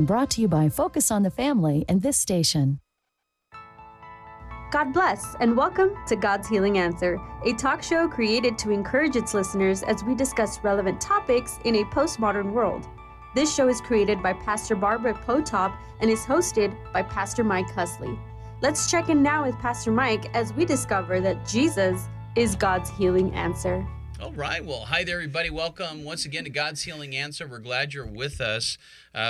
Brought to you by Focus on the Family and this station. God bless, and welcome to God's Healing Answer, a talk show created to encourage its listeners as we discuss relevant topics in a postmodern world. This show is created by Pastor Barbara Potop and is hosted by Pastor Mike Husley. Let's check in now with Pastor Mike as we discover that Jesus is God's healing answer. All right. Well, hi there, everybody. Welcome once again to God's Healing Answer. We're glad you're with us.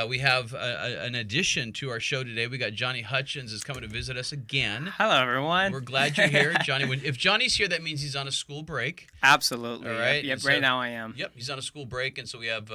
We have an addition to our show today. We got Johnny Hutchins is coming to visit us again. Hello, everyone. We're glad you're here, Johnny. If Johnny's here, that means he's on a school break. Absolutely. All right. Yep. So, right now I am. Yep. He's on a school break, and so we have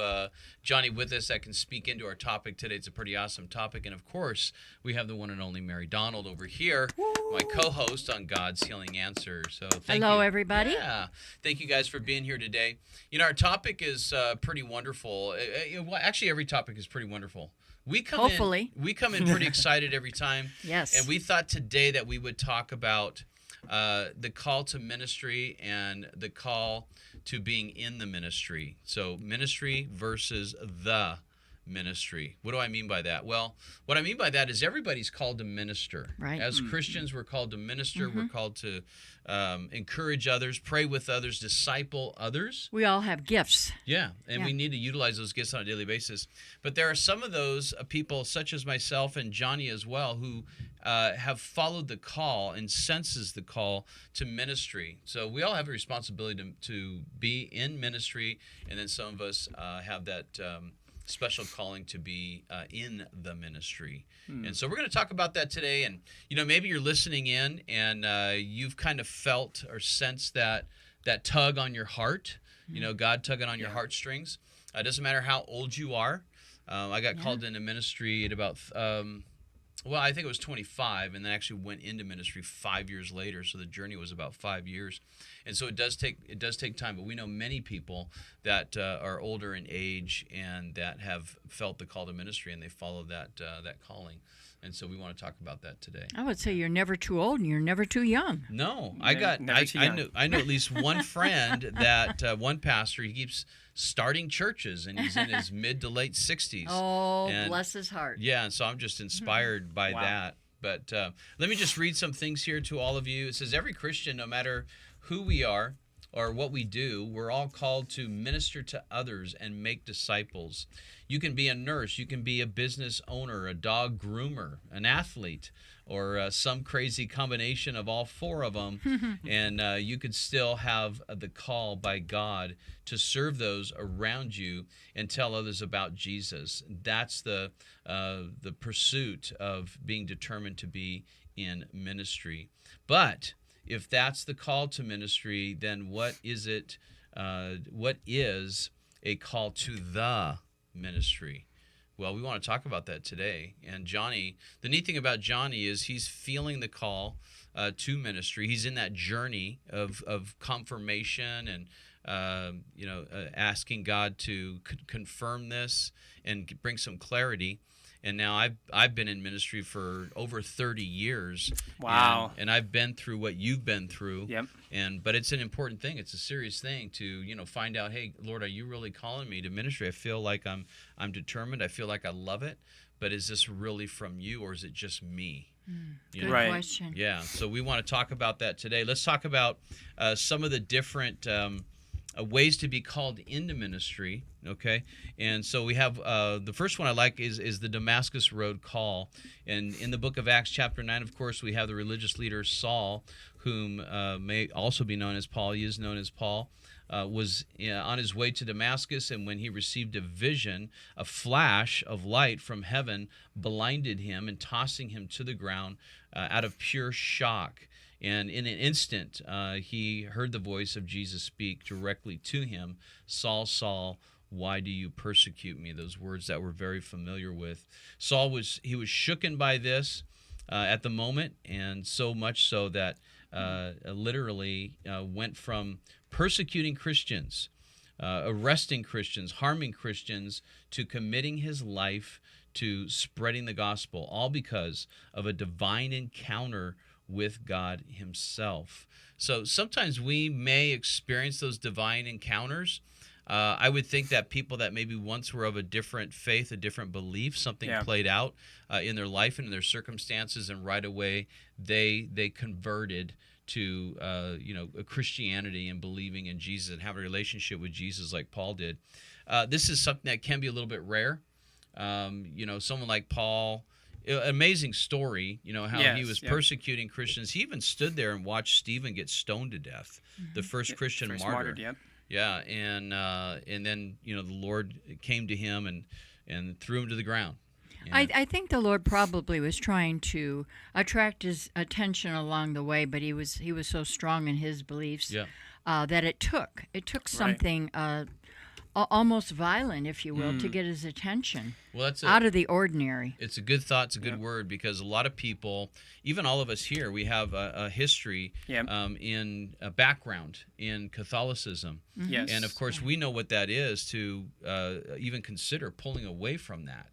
Johnny with us that can speak into our topic today. It's a pretty awesome topic, and of course, we have the one and only Mary Donald over here, my co-host on God's Healing Answer. So thank you. Hello, everybody. Yeah. Thank you guys for being here today. You know, our topic is pretty wonderful. Well, actually, every topic is pretty wonderful. We come in pretty excited every time. Yes. And we thought today that we would talk about the call to ministry and the call to being in the ministry. So ministry versus the ministry. What do I mean by that? Well, what I mean by that is everybody's called to minister. Right. As Christians, we're called to minister. We're called to encourage others, pray with others, disciple others. We all have gifts. Yeah, and we need to utilize those gifts on a daily basis. But there are some of those people, such as myself and Johnny as well, who have followed the call and senses the call to ministry. So we all have a responsibility to be in ministry, and then some of us have that special calling to be in the ministry. And so we're going to talk about that today. And, you know, maybe you're listening in and you've kind of felt or sensed that tug on your heart, you know, God tugging on your heartstrings. It doesn't matter how old you are. I got called into ministry at about, I think it was 25, and then actually went into ministry 5 years later. So the journey was about 5 years. And so it does take time, but we know many people that are older in age and that have felt the call to ministry, and they follow that calling. And so we want to talk about that today. I would say you're never too old and you're never too young. No, I know at least one friend that one pastor, he keeps starting churches, and he's in his mid to late 60s. Oh, bless his heart. Yeah, and so I'm just inspired by that. But let me just read some things here to all of you. It says, every Christian, no matter who we are or what we do, we're all called to minister to others and make disciples. You can be a nurse, you can be a business owner, a dog groomer, an athlete, or some crazy combination of all four of them, and you could still have the call by God to serve those around you and tell others about Jesus. That's the pursuit of being determined to be in ministry. But if that's the call to ministry, then what is it? What is a call to the ministry? Well, we want to talk about that today. And Johnny, the neat thing about Johnny is he's feeling the call to ministry. He's in that journey of confirmation and asking God to confirm this and bring some clarity. And now I've been in ministry for over 30 years. Wow. And I've been through what you've been through. Yep. But it's an important thing. It's a serious thing to, find out, hey, Lord, are you really calling me to ministry? I feel like I'm determined. I feel like I love it. But is this really from you, or is it just me? Good question. Yeah. So we want to talk about that today. Let's talk about some of the different ways to be called into ministry, okay? And so we have the first one I like is the Damascus Road call. And in the book of Acts chapter 9, of course, we have the religious leader Saul, whom may also be known as Paul. He is known as Paul. Was on his way to Damascus, and when he received a vision, a flash of light from heaven blinded him and tossing him to the ground out of pure shock. And in an instant, he heard the voice of Jesus speak directly to him, Saul, Saul, why do you persecute me? Those words that we're very familiar with. Saul was shooken by this at the moment, and so much so that literally went from persecuting Christians, arresting Christians, harming Christians, to committing his life to spreading the gospel, all because of a divine encounter with God himself. So sometimes we may experience those divine encounters, I would think that people that maybe once were of a different faith, a different belief, something played out in their life and in their circumstances, and right away they converted to Christianity and believing in Jesus and having a relationship with Jesus like Paul did. This is something that can be a little bit rare. Someone like Paul, amazing story, how he was persecuting Christians. He even stood there and watched Stephen get stoned to death, the first Christian martyr. Yeah, and then the Lord came to him and threw him to the ground. I think the Lord probably was trying to attract his attention along the way, but he was so strong in his beliefs that it took something almost violent, if you will, to get his attention. Well, that's out of the ordinary. It's a good thought. It's a good word, because a lot of people, even all of us here, we have a history in a background in Catholicism. Yes. And of course, we know what that is to even consider pulling away from that.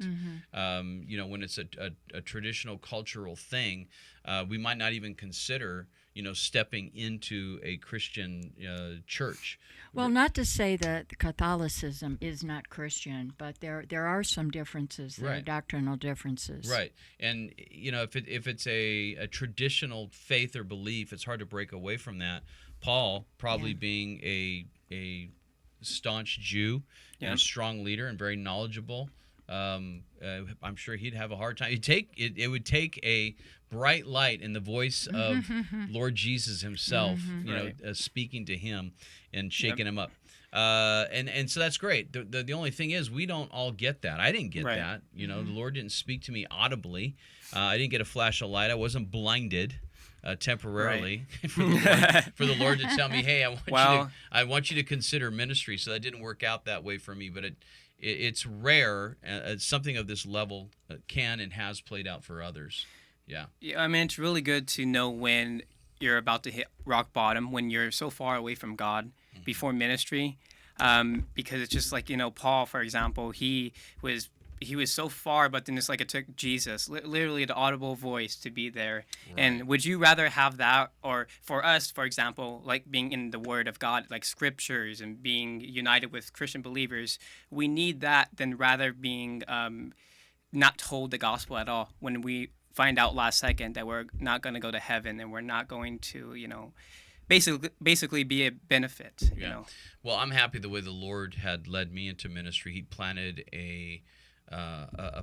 When it's a traditional cultural thing, we might not even consider stepping into a Christian church. Well, not to say that Catholicism is not Christian, but there are some differences. There are doctrinal differences. Right. And, if it's a traditional faith or belief, it's hard to break away from that. Paul, probably being a staunch Jew and a strong leader and very knowledgeable, I'm sure he'd have a hard time. It would take a bright light in the voice of Lord Jesus himself, speaking to him and shaking him up. And so that's great. The only thing is, we don't all get that. I didn't get that. The Lord didn't speak to me audibly. I didn't get a flash of light. I wasn't blinded temporarily for the Lord to tell me, hey, I want you to consider ministry. So that didn't work out that way for me, but it's rare. Something of this level can and has played out for others. Yeah. I mean, it's really good to know when you're about to hit rock bottom, when you're so far away from God before ministry, because it's just like, Paul, for example, he was so far, but then it's like it took Jesus, literally the audible voice, to be there. Right. And would you rather have that, or for us, for example, like being in the Word of God, like scriptures and being united with Christian believers, we need that than rather being not told the gospel at all when we find out last second that we're not going to go to heaven and we're not going to, basically be a benefit. Well, I'm happy the way the Lord had led me into ministry. He planted a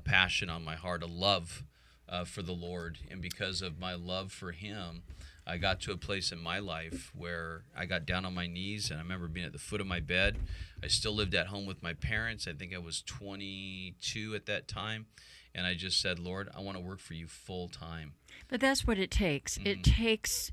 passion on my heart, a love for the Lord, and because of my love for Him, I got to a place in my life where I got down on my knees, and I remember being at the foot of my bed. I still lived at home with my parents. I think I was 22 at that time. And I just said, Lord, I want to work for you full time. But that's what it takes. It takes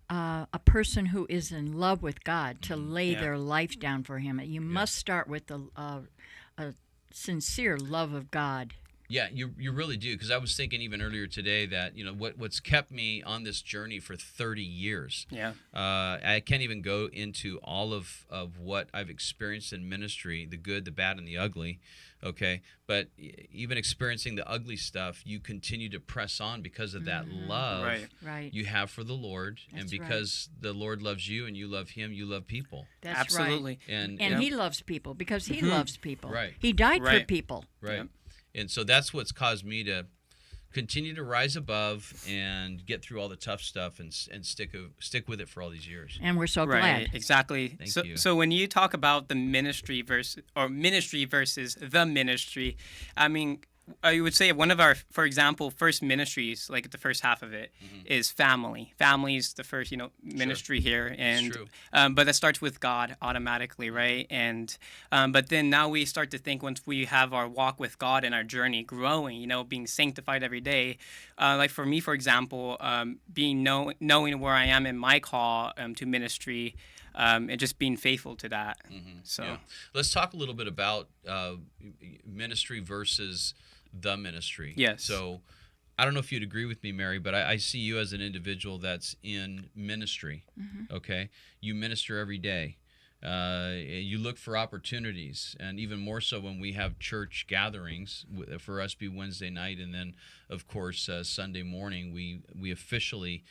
a person who is in love with God to lay their life down for Him. You must start with a sincere love of God. Yeah, you really do. Because I was thinking even earlier today that what's kept me on this journey for 30 years. Yeah. I can't even go into all of what I've experienced in ministry, the good, the bad, and the ugly. Okay, but even experiencing the ugly stuff, you continue to press on because of that love you have for the Lord. That's and because the Lord loves you and you love Him, you love people. That's absolutely. Right. And He loves people because He loves people. Right. He died for people. Right. Yep. And so that's what's caused me to continue to rise above and get through all the tough stuff and stick with it for all these years. And we're so glad. Exactly. Thank you. So when you talk about the ministry versus the ministry, I mean, I would say one of our, for example, first ministries, like the first half of it, is family. Family is the first, ministry here, and but that starts with God automatically, right? And but then now we start to think, once we have our walk with God and our journey growing, being sanctified every day, like for me, for example, knowing where I am in my call to ministry. And just being faithful to that. So let's talk a little bit about ministry versus the ministry. Yes. So I don't know if you'd agree with me, Mary, but I see you as an individual that's in ministry. Okay, you minister every day. You look for opportunities, and even more so when we have church gatherings. For us, be Wednesday night, and then of course Sunday morning. We officially.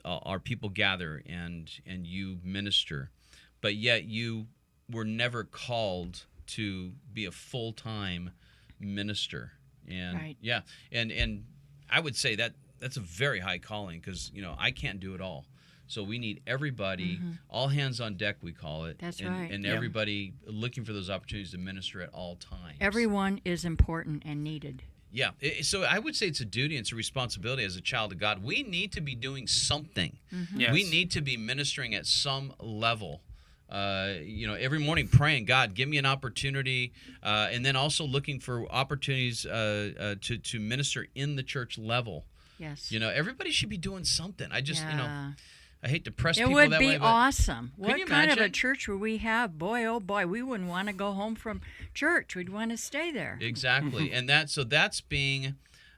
Our people gather and you minister, but yet you were never called to be a full-time minister. And Right. yeah, and I would say that that's a very high calling, because I can't do it all. So we need everybody, all hands on deck, we call it. That's and, right. And Yep. everybody looking for those opportunities to minister at all times. Everyone is important and needed. Yeah. So I would say it's a duty and it's a responsibility as a child of God. We need to be doing something. Yes. We need to be ministering at some level. Every morning praying, God, give me an opportunity, and then also looking for opportunities to minister in the church level. Yes. Everybody should be doing something. I just, Yeah. I hate to press It people would that be way, but awesome. you What kind of a imagine? church would we have? Boy, oh boy, we wouldn't want to go home from church. We'd want to stay there. Exactly. And that's being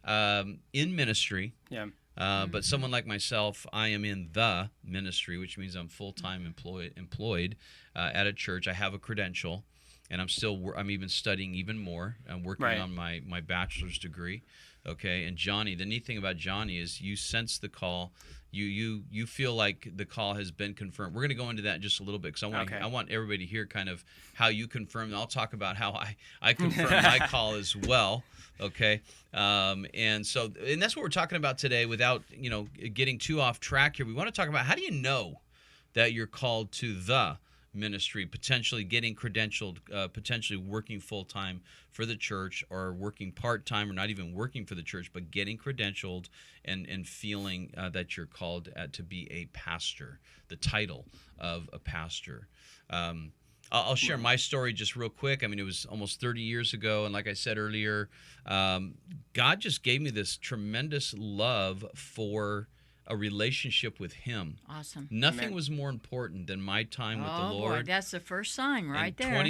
in ministry. Yeah. But someone like myself, I am in the ministry, which means I'm full-time employed at a church. I have a credential, and I'm even studying even more. I'm working Right. on my bachelor's degree. Okay, and Johnny, the neat thing about Johnny is you sense the call. You feel like the call has been confirmed. We're going to go into that in just a little bit, because I want everybody to hear kind of how you confirm. And I'll talk about how I confirm my call as well. Okay, and that's what we're talking about today. Without getting too off track here, we want to talk about how do you know that you're called to the ministry, potentially getting credentialed, potentially working full-time for the church, or working part-time, or not even working for the church, but getting credentialed and feeling that you're called to be a pastor, the title of a pastor. I'll share my story just real quick. I mean, it was almost 30 years ago, and like I said earlier, God just gave me this tremendous love for a relationship with Him. Awesome. Nothing Amen. was more important than my time with the Oh boy, Lord. that's the first sign right And there.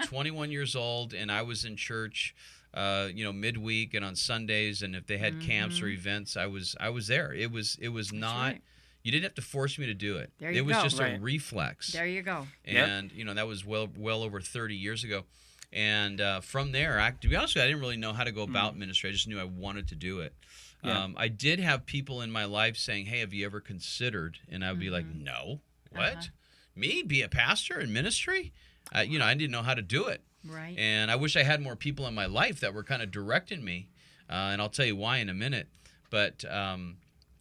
21 years old, and I was in church, midweek and on Sundays, and if they had camps or events, I was there. It was not. right. You didn't have to force me to do it. There you it was go. just a Right. reflex. There you go. And that was well over 30 years ago. And from there, to be honest with you, I didn't really know how to go about ministry. I just knew I wanted to do it. Yeah. I did have people in my life saying, "Hey, have you ever considered?" And I'd be like, "No, what? Me be a pastor in ministry?" I didn't know how to do it. Right. And I wish I had more people in my life that were kind of directing me. And Of tell you why in a minute. But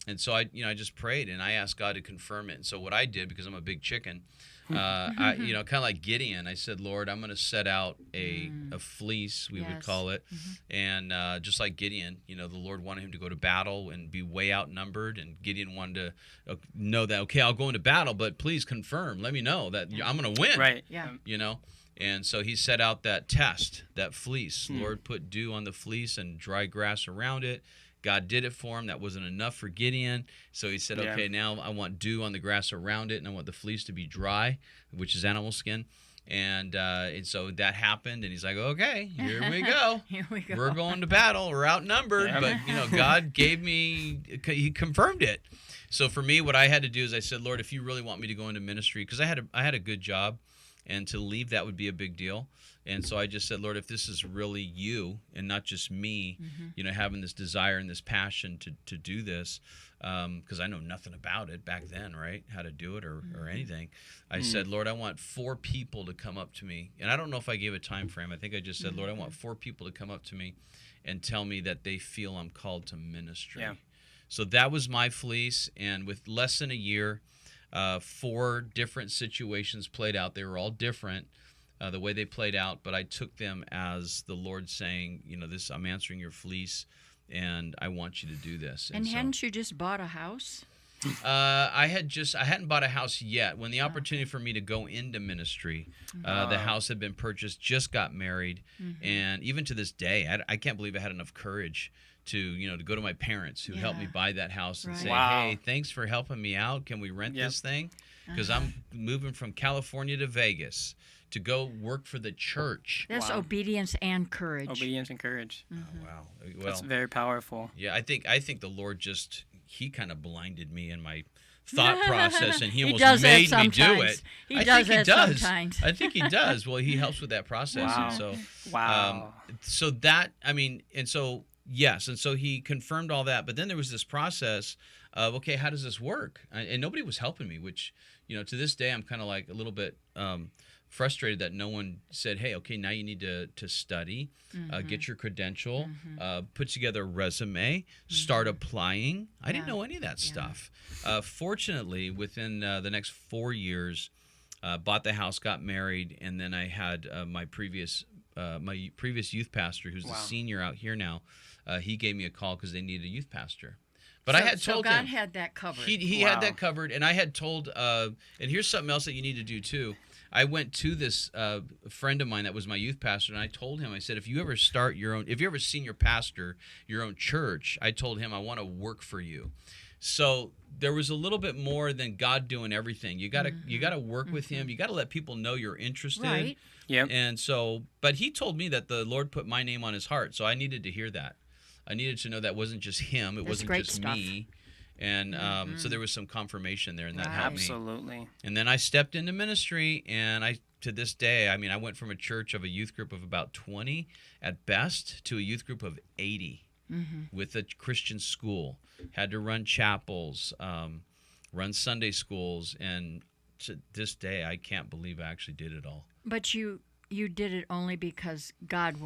and so I just prayed and I asked God to confirm it. And so what I did, because I'm a big chicken, I kind of like Gideon, I said, "Lord, I'm going to set out a fleece," we would Yes. call it. And just like Gideon, the Lord wanted him to go to battle and be way outnumbered. And Gideon wanted to know that, okay, I'll go into battle, but please confirm, let me know that I'm going to win. Right. Yeah. And so he set out that test, that fleece. Lord put dew on the fleece and dry grass around it. God did it for him. That wasn't enough for Gideon. So he said, Yeah. okay, now I want dew on the grass around it, and I want the fleece to be dry, which is animal skin. And so that happened, and he's like, okay, here we go. Here we go. We're going to battle. We're outnumbered. Yeah. But, God gave me, he confirmed it. So for me, what I had to do is I said, Lord, if you really want me to go into ministry, because I had a good job, and to leave that would be a big deal. And so I just said, Lord, if this is really you and not just me, having this desire and this passion to do this, because I know nothing about it back then, right? How to do it or anything. I said, Lord, I want 4 people to come up to me. And I don't know if I gave a time frame. I think I just said, Lord, I want 4 people to come up to me and tell me that they feel I'm called to ministry. Yeah. So that was my fleece. And with less than a year, 4 different situations played out. They were all different, the way they played out, but I took them as the Lord saying, I'm answering your fleece, and I want you to do this. And so, hadn't you just bought a house? I hadn't bought a house yet. When the opportunity for me to go into ministry, the house had been purchased, just got married, and even to this day, I can't believe I had enough courage to go to my parents who helped me buy that house and Right. say, Wow. hey, thanks for helping me out. Can we rent Yep. this thing? Because I'm moving from California to Vegas to go work for the church. That's Wow. obedience and courage. Obedience and courage. Oh, wow. That's Well, very powerful. yeah, I think the Lord he kind of blinded me in my thought process, and he almost does that made me do sometimes. it. He I does think that he does. sometimes. I think he does. Well, he helps with that process, Wow. and so Wow. so that, and so Yes, and so he confirmed all that. But then there was this process of, okay, how does this work? And nobody was helping me, which, to this day, I'm kind of like a little bit frustrated that no one said, hey, okay, now you need to study, get your credential, put together a resume, start applying. I didn't know any of that stuff. Fortunately, within the next 4 years, bought the house, got married, and then I had my previous youth pastor, who's the senior out here now. He gave me a call because they needed a youth pastor. But I had told him. So God had that covered. He had that covered, and I had told. And here's something else that you need to do too. I went to this friend of mine that was my youth pastor, and I told him, I said, if you ever senior pastor your own church, I told him I want to work for you. So there was a little bit more than God doing everything. You gotta work with Him. You gotta let people know you're interested. Right. Yeah. And so, but he told me that the Lord put my name on his heart, so I needed to hear that. I needed to know that wasn't just him; it wasn't just stuff. me. And so there was some confirmation there, and that helped me. Absolutely. And then I stepped into ministry, and to this day, I went from a church of a youth group of about 20 at best to a youth group of 80 with a Christian school. Had to run chapels, run Sunday schools, and to this day, I can't believe I actually did it all. But you did it only because God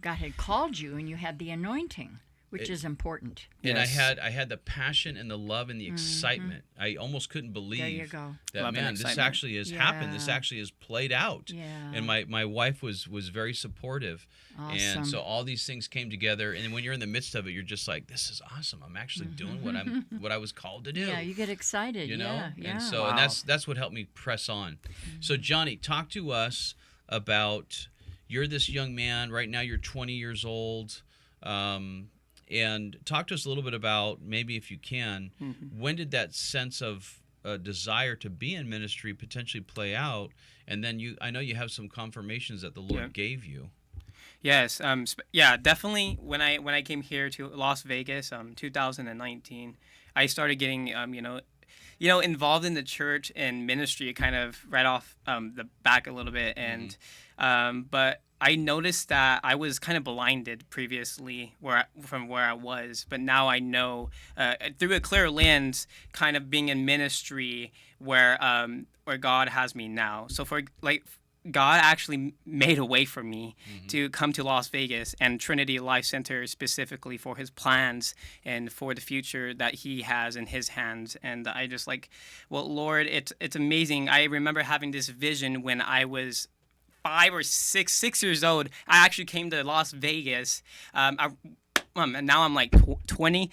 had called you, and you had the anointing, which is important. And Yes. I had the passion and the love and the excitement. I almost couldn't believe There you go. that, Love and man, this excitement. actually has happened. This Yeah. actually has played out. Yeah. And my wife was very supportive. Awesome. And so all these things came together. And when you're in the midst of it, you're just like, this is awesome. I'm actually doing what I was called to do. Yeah, you get excited. You know? Yeah. And so and that's what helped me press on. So Johnny, talk to us about, you're this young man right now. You're 20 years old. And talk to us a little bit about, maybe if you can, when did that sense of desire to be in ministry potentially play out? And then I know you have some confirmations that the Lord gave you. Yes. Definitely. When I came here to Las Vegas, 2019, I started getting, involved in the church and ministry kind of right off the back a little bit. And, but I noticed that I was kind of blinded previously from where I was, but now I know through a clear lens, kind of being in ministry where God has me now. So God actually made a way for me to come to Las Vegas and Trinity Life Center specifically for His plans and for the future that He has in His hands. And I just Lord, it's amazing. I remember having this vision when I was 5 or 6 years old. I actually came to Las Vegas. And now I'm like 20.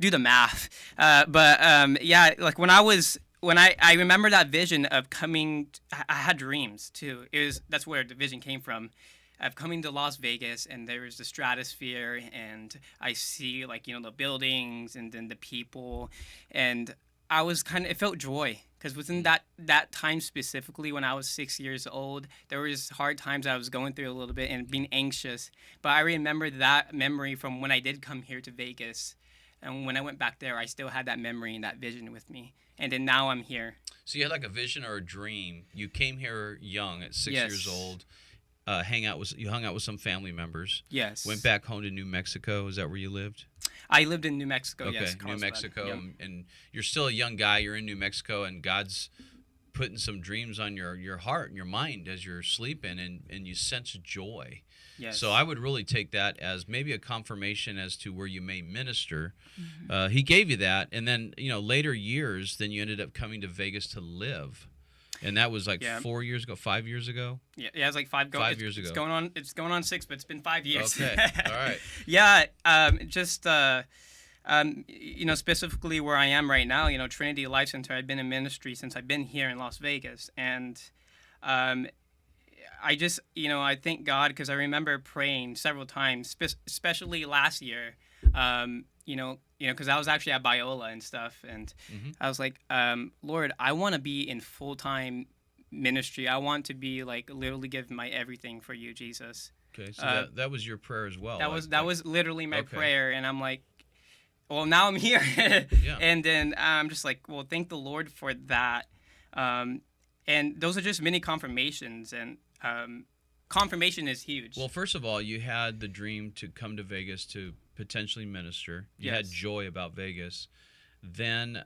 Do the math. When I remember that vision of coming, I had dreams too. That's where the vision came from, of coming to Las Vegas, and there was the stratosphere, and I see the buildings and then the people, and I was it felt joy, because within that time specifically, when I was 6 years old, there was hard times I was going through a little bit and being anxious. But I remember that memory from when I did come here to Vegas, and when I went back there, I still had that memory and that vision with me. And then now I'm here. So you had like a vision or a dream. You came here young at 6 Yes. years old. You hung out with some family members. Yes. Went back home to New Mexico. Is that where you lived? I lived in New Mexico, Okay, yes. New Carlsbad. Mexico. Yep. And you're still a young guy. You're in New Mexico, and God's putting some dreams on your heart and your mind as you're sleeping, and you sense joy. Yes. So I would really take that as maybe a confirmation as to where you may minister. He gave you that, and then later years, then you ended up coming to Vegas to live, and that was 4 years ago, 5 years ago. Yeah, it's like 5 years ago. It's going on 6, but it's been 5 years. Okay, all right. Yeah, specifically where I am right now, Trinity Life Center. I've been in ministry since I've been here in Las Vegas, and I just, I thank God, because I remember praying several times, especially last year, because I was actually at Biola and stuff, and I was like, Lord, I want to be in full-time ministry. I want to be literally give my everything for you, Jesus. Okay, so that was your prayer as well. That was literally my Okay. prayer, and I'm like, well, now I'm here. Yeah. And then I'm just like, well, thank the Lord for that. And those are just many confirmations. And confirmation is huge. Well, first of all, you had the dream to come to Vegas to potentially minister. You had Yes. joy about Vegas. Then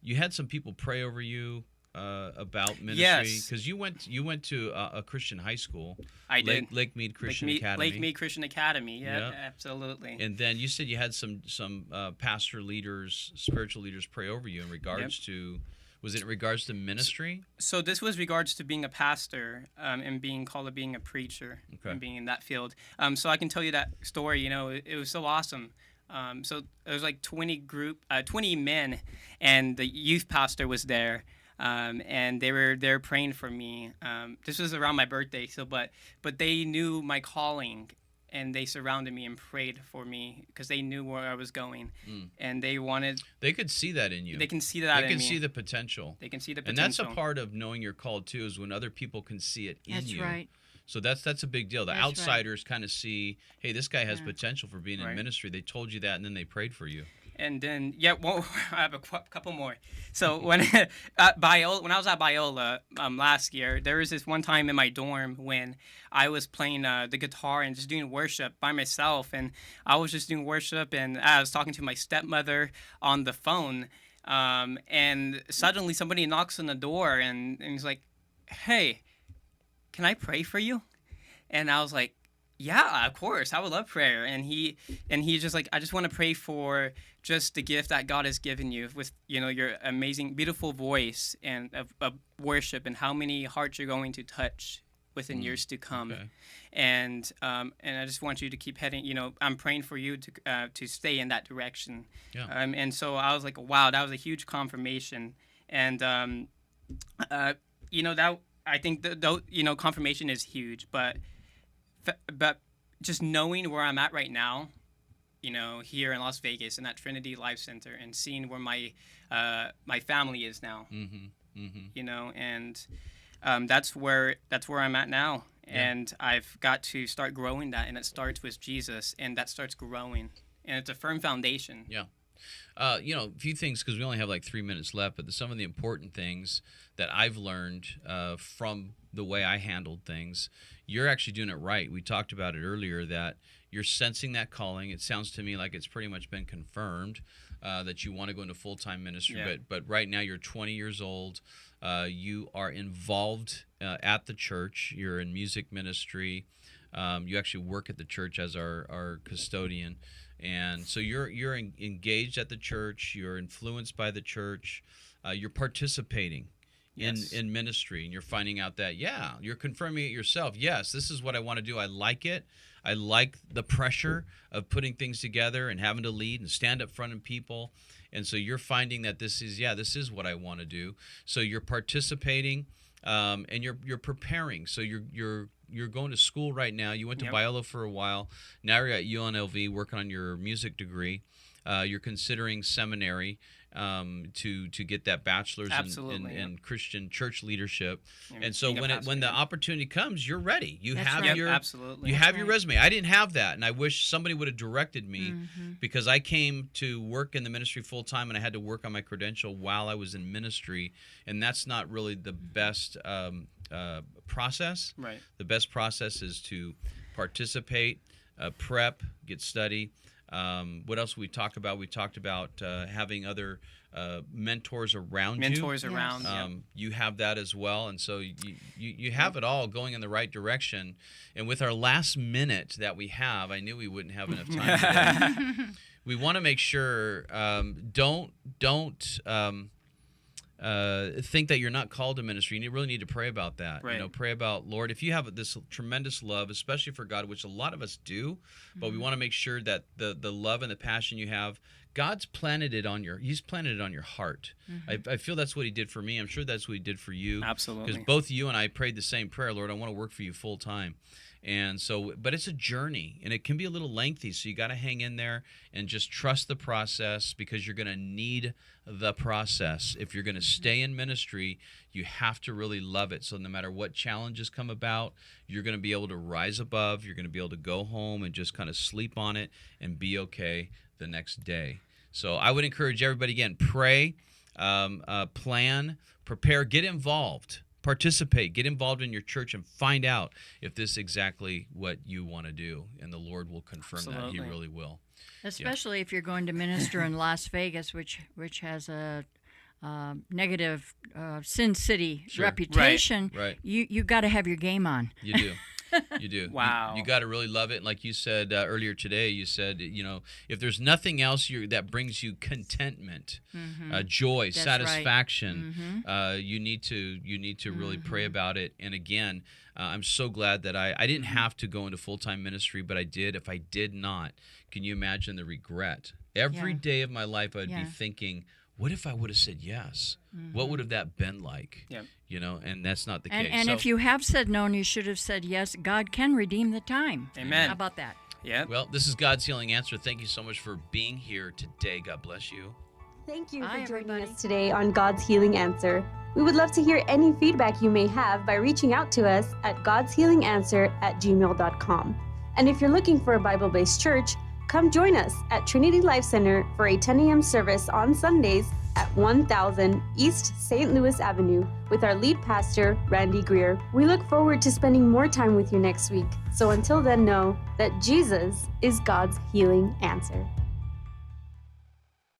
you had some people pray over you about ministry, Yes. because you went to a Christian high school. I did. Lake Mead Christian Academy. Lake Mead Christian Academy. Yeah, Yep. absolutely. And then you said you had some pastor leaders, spiritual leaders pray over you in regards to, was it in regards to ministry? So this was regards to being a pastor and being called to being a preacher Okay. and being in that field. So I can tell you that story. You know, it was so awesome. So it was like 20 men, and the youth pastor was there. And they were there praying for me. This was around my birthday, but they knew my calling, and they surrounded me and prayed for me because they knew where I was going, and They could see that in you. they can see that They in can me. see the potential. They can see the And that's potential. a part of knowing you're called too, is when other people can see it in That's you. right. So that's a big deal. The That's right. outsiders kind of see, hey, this guy has Yeah. potential for being in Right. ministry. They told you that, and then they prayed for you. And then, well, I have a couple more. So when when I was at Biola last year, there was this one time in my dorm when I was playing the guitar and just doing worship by myself. And I was just doing worship, and I was talking to my stepmother on the phone. And suddenly somebody knocks on the door, and he's like, "Hey, can I pray for you?" And I was like, yeah, of course, I would love prayer. And he's just like, I just want to pray for just the gift that God has given you with, you know, your amazing, beautiful voice and of worship, and how many hearts you're going to touch within years to come. Okay. And I just want you to keep heading. You know, I'm praying for you to stay in that direction. Yeah. And so I was like, wow, that was a huge confirmation. And you know, that I think you know, confirmation is huge, but just knowing where I'm at right now, you know, here in Las Vegas in that Trinity Life Center, and seeing where my family is now, you know, and that's where I'm at now. Yeah. And I've got to start growing that, and it starts with Jesus, and that starts growing, and it's a firm foundation. Yeah. You know, a few things, because we only have like 3 minutes left, but some of the important things that I've learned from the way I handled things, you're actually doing it right. We talked about it earlier, that you're sensing that calling. It sounds to me like it's pretty much been confirmed that you want to go into full-time ministry. Yeah. But right now you're 20 years old. You are involved at the church. You're in music ministry. You actually work at the church as our custodian. And so you're engaged at the church. You're influenced by the church. You're participating Yes. in ministry, and you're finding out that, yeah, you're confirming it yourself. Yes, this is what I want to do. I like it. I like the pressure of putting things together and having to lead and stand up front of people. And so you're finding that this is what I want to do. So you're participating, and you're preparing. So you're going to school right now. You went to Yep. Biola for a while. Now you're at UNLV working on your music degree. You're considering seminary to get that bachelor's Absolutely, in Christian church leadership. And And so being a when pastor, the yeah. opportunity comes, you're ready. You That's have right. your Yep, absolutely. you That's have your right. resume. I didn't have that, and I wish somebody would have directed me, Mm-hmm. because I came to work in the ministry full time, and I had to work on my credential while I was in ministry, and that's not really the best process. Right. The best process is to participate, prep, get study. What else we talk about? We talked about having other mentors around you. Mentors around. Yeah. You have that as well, and so you have it all going in the right direction. And with our last minute that we have, I knew we wouldn't have enough time today. We want to make sure don't think that you're not called to ministry. You really need to pray about that. Right. You know, pray about, Lord, if you have this tremendous love, especially for God, which a lot of us do, but we want to make sure that the love and the passion you have, God's planted it on He's planted it on your heart. I feel that's what He did for me. I'm sure that's what He did for you. Absolutely. Because both you and I prayed the same prayer, Lord, I want to work for you full time. And so, but it's a journey, and it can be a little lengthy, so you got to hang in there and just trust the process, because you're going to need the process. If you're going to stay in ministry, you have to really love it. So no matter what challenges come about, you're going to be able to rise above. You're going to be able to go home and just kind of sleep on it and be okay the next day. So I would encourage everybody, again, pray, plan, prepare, get involved. participate, get involved in your church, and find out if this is exactly what you want to do. And the Lord will confirm that. He really will. Especially if you're going to minister in Las Vegas, which has a negative Sin City reputation. Right. You got to have your game on. You do. You do. Wow. You got to really love it. And like you said earlier today, you said, if there's nothing else that brings you contentment, joy, That's satisfaction, you need to really pray about it. And again, I'm so glad that I didn't have to go into full-time ministry, but I did. If I did not, can you imagine the regret? Every day of my life, I'd be thinking, what if I would have said yes? What would have that been like? Yep. And that's not the case. And if you have said no and you should have said yes, God can redeem the time. Amen. How about that? Yeah. Well, this is God's Healing Answer. Thank you so much for being here today. God bless you. Thank you Bye, for joining everybody. us today on God's Healing Answer. We would love to hear any feedback you may have by reaching out to us at godshealinganswer@gmail.com. And if you're looking for a Bible-based church, come join us at Trinity Life Center for a 10 a.m. service on Sundays at 1000 East St. Louis Avenue with our lead pastor, Randy Greer. We look forward to spending more time with you next week. So until then, know that Jesus is God's healing answer.